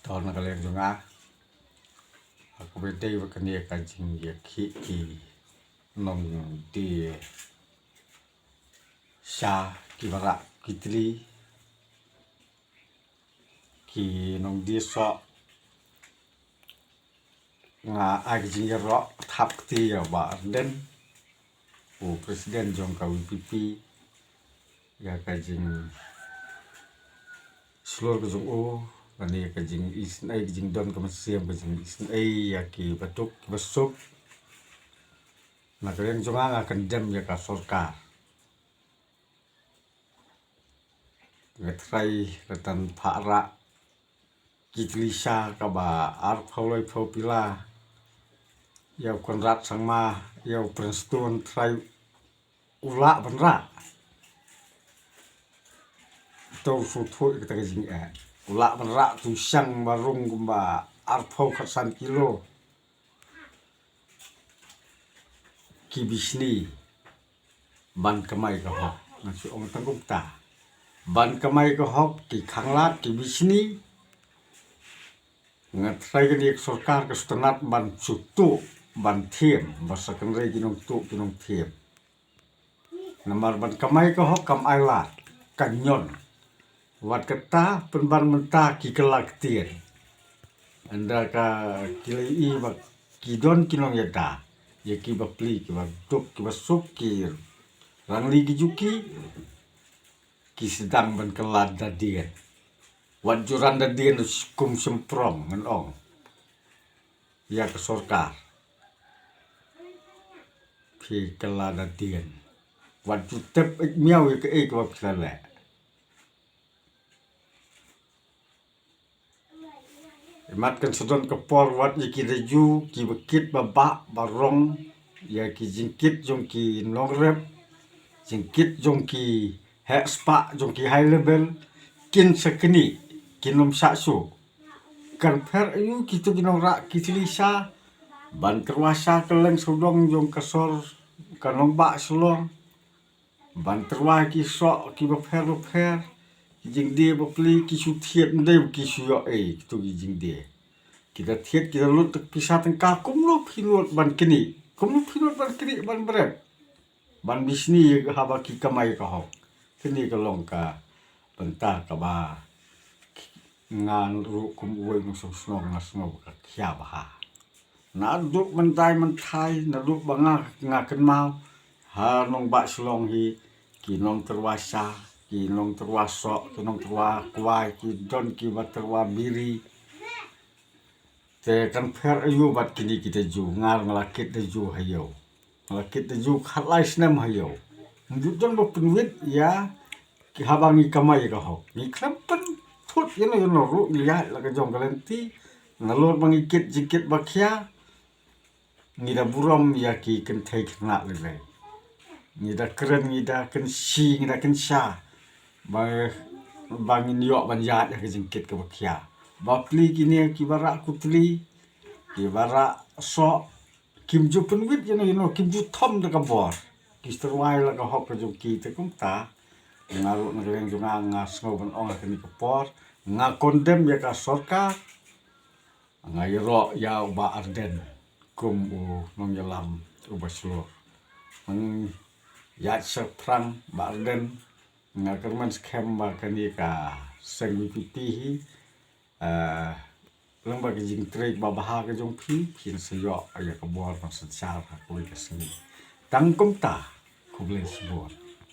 Tahun kalian juga aku bete bakania kancing ya ki nong di sha ki bara kitri ki nong di so nga ajing ro thap ti ya ba den u presiden jong ka WPP ya kancing seluruh kejung o ani kajing isin ai kajing don ka masiem kajing isin ai ya ki batuk basuk na kalian jonga nga kendem ya ka sorkar ngetrai ketan phara kitlisa ka ba ar phauloi phau pila ya konrat sangma ya prestun trai ula benra tau su thui kita kajing ula benra tu sang barung kumba ar phau khasan kilo ki bisni ban kamai ka ho nasi ong tanggung ta ban kamai ka ho ki khanglat ki bisni ngatrai ka dik sorkar ka stanat ban sutu ban thiem basa kan rei kinong tu kinong thiem namar ban kamai ka ho kam ailat kanyon wat kata penban menta ki kelak tien anda ka kilai i bak kidon kinong yada ya ki bakli ki bak tuk ki basuk ki rangli ki juki ki sedang ban kelad dadien wat juran dadien kum semprom ngan ong ya ke sorkar ki kelad dadien wat jutep ik miau ya ke ik wak sale Imatkan sedon kepor wat ya ki reju ki bekit babak barong ya ki jingkit jong ki nongrep jingkit jong ki hek spa jong ki high level kin sekeni kinom saksu kan per ayu kitu kinong rak kitlisa ban kerwasa keleng sodong jong kasor kanong bak selong ban terwa ki sok ki beper jing dia bapli ki su thiet ndeu ki su yo tu ki jing dia kita thiet kita lut pisah tengka kum lu pilot ban kini kum lu pilot ban kini ban beret ban bisni haba ki kamai ka ho kini ka long ka benta ka ba ngan ru kum uoi mu song snong na snong ka kya ba ha na duk mentai mentai na duk banga nga ken mau ha nong ba slong hi ki nong terwasa ki nong terwaso ki nong terwa kwai ki don ki bat terwa biri te kan fer ayu bat kini kita ju ngar ngelakit de ju hayo ngelakit de ju khalai snem hayo ndu don bo penwit ya ki habangi kamai ka ho ni klampen thut yono ru ni ya la ka jong kalenti ngalor bangi kit jikit bakhya ni da buram ya ki ken thai khna le ni da keren ni da ken si ni da ken sha ba bangi niok ban ya ya ke jingkit ka bakhya bapli kini ki bara kutli ki bara so kim ju penwit yono kim ju thom da ka bor ki sterwai la ka hok ka jong ki te kum ta ngaru ngeleng junga nga sngo ban ong ka ni ka por nga kondem ya ka sorkar nga yero ya ba arden kum u nong yalam u baslo ang ya seprang ba arden nga kerman scam ba kani ka seng WPP hi lang ba jing trade ba baha ka jong phi kin se yo ya ka bor ma sa cha ka ko ka sini tangkum ta kublen sebor